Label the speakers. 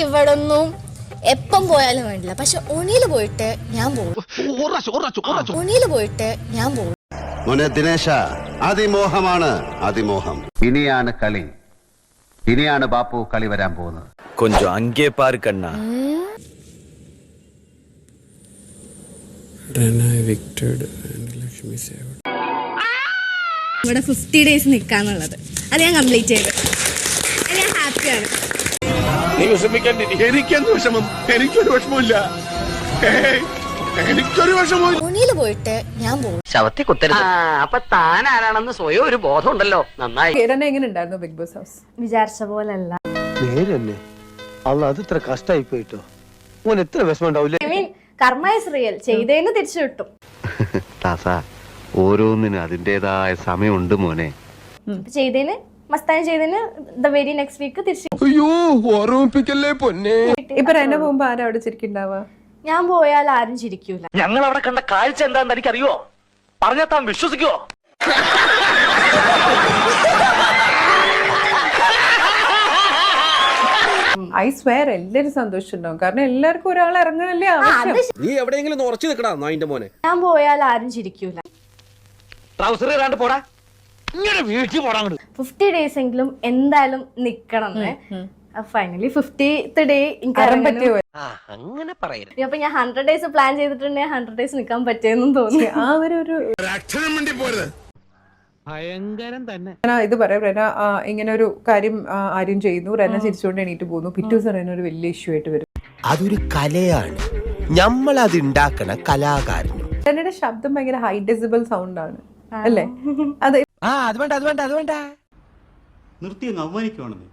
Speaker 1: ഇവിടൊന്നും എപ്പം പോയാലും വേണ്ടില്ല, പക്ഷെ ഒണിയില് പോയിട്ട് ഞാൻ പോകും. ഒണിയില് പോയിട്ട് ഞാൻ പോകും.
Speaker 2: മോനെ ദിനേശ, അതിമോഹമാണ് അതിമോഹം. ഇനിയാണ് കളി, ഇനിയാണ് ബാപ്പു കളി വരാൻ പോകുന്നത്.
Speaker 3: കൊഞ്ചം അങ്കേ പാർ കണ്ണ.
Speaker 1: ഇവിടെ 50 days നിൽക്കാന്നുള്ളത് അത് ഞാൻ കംപ്ലീറ്റ് ചെയ്തു. ഞാൻ ഹാപ്പിയാണ്.
Speaker 4: എനിക്കെന്ത് വിഷമം? എനിക്കൊരു വിഷമമില്ല, എനിക്കൊരു വിഷമവും.
Speaker 1: ഒണിയില് പോയിട്ട് ഞാൻ പോകും.
Speaker 5: ശവത്തി കുത്തരുത്. അപ്പൊ താൻ ആരാണെന്ന് സ്വയം ഒരു ബോധം ഉണ്ടല്ലോ. നന്നായി.
Speaker 6: എങ്ങനെ ഉണ്ടായിരുന്നു ബിഗ് ബോസ് ഹൗസ്?
Speaker 1: വിചാരിച്ച പോലല്ല.
Speaker 7: നേരന്നെ അല്ല, അത് ഇത്ര കഷ്ടായി പോയിട്ടോ. ഓൻ എത്ര വിഷമം ഉണ്ടാവില്ലേ?
Speaker 1: ഐ മീൻ കർമ്മ ഇസ് റിയൽ. ചെയ്തേന്ന് തിരിച്ചു കിട്ടും.
Speaker 2: ഓരോന്നിനും അതിന്റേതായ സമയമുണ്ട് മോനെ.
Speaker 1: ചെയ്തേന് മസ്താനി ചെയ്തേന് ദ വെരി നെക്സ്റ്റ് വീക്ക് തിരിച്ചു.
Speaker 4: അയ്യോ, ഓർമ്മിപ്പിക്കല്ലേ പൊന്നെ.
Speaker 6: ഇപ്പൊ എന്നെ പോകുമ്പോ ആരാ അവിടെ ചിരിക്കുണ്ടാവുക?
Speaker 1: ഞാൻ പോയാൽ ആരും ചിരിക്കൂല.
Speaker 5: ഞങ്ങൾ അവിടെ കണ്ട കാഴ്ച എന്താന്ന് എനിക്കറിയോ? പറഞ്ഞാൽ താൻ വിശ്വസിക്കുവോ?
Speaker 6: ഐ സ്വയർ എല്ലാരും സന്തോഷിച്ചിട്ടുണ്ടാവും. കാരണം എല്ലാവർക്കും ഒരാൾ ഇറങ്ങണല്ലേ ആവശ്യം.
Speaker 4: നീ എവിടെയെങ്കിലും ഉറച്ചു നിൽക്കടാ നായിന്റെ മോനെ.
Speaker 1: ഞാൻ പോയാൽ ആരും ചിരിക്കൂല.
Speaker 5: ട്രൗസർ ഇടാണ്ട് പോടാ, ഇങ്ങനെ വീട്ടിൽ പോടാ.
Speaker 1: 50 days എങ്കിലും എന്തായാലും നിക്കണം. ഫൈനലി 50th ഡേ
Speaker 6: പറ്റിയോ?
Speaker 5: അങ്ങനെ പറയരുത്.
Speaker 1: അപ്പൊ ഞാൻ 100 days പ്ലാൻ ചെയ്തിട്ടുണ്ടെങ്കിൽ 100 days നിക്കാൻ പറ്റിയെന്നും തോന്നി.
Speaker 6: ആ ഒരു
Speaker 4: അക്ഷരം വേണ്ടി പോരുത്.
Speaker 6: ഇത് പറയാം, റെന ഇങ്ങനെ ഒരു കാര്യം ആരും ചെയ്യുന്നു, റെന ചിരിച്ചുകൊണ്ട് എണീറ്റ് പോകുന്നു. പിറ്റേ ദിവസം റെന ഒരു വലിയ ഇഷ്യൂ ആയിട്ട് വരും.
Speaker 8: അതൊരു കലയാണ്, നമ്മൾ അത് ഉണ്ടാക്കണ കലാകാരനും.
Speaker 6: റെനയുടെ ശബ്ദം ഭയങ്കര ഹൈ ഡെസിബിൾ സൗണ്ട് ആണ് അല്ലേ? അത്
Speaker 8: അത് വേണ്ട
Speaker 9: നിർത്തി അങ്ങ് അവമാനിക്കുവാണെന്ന്.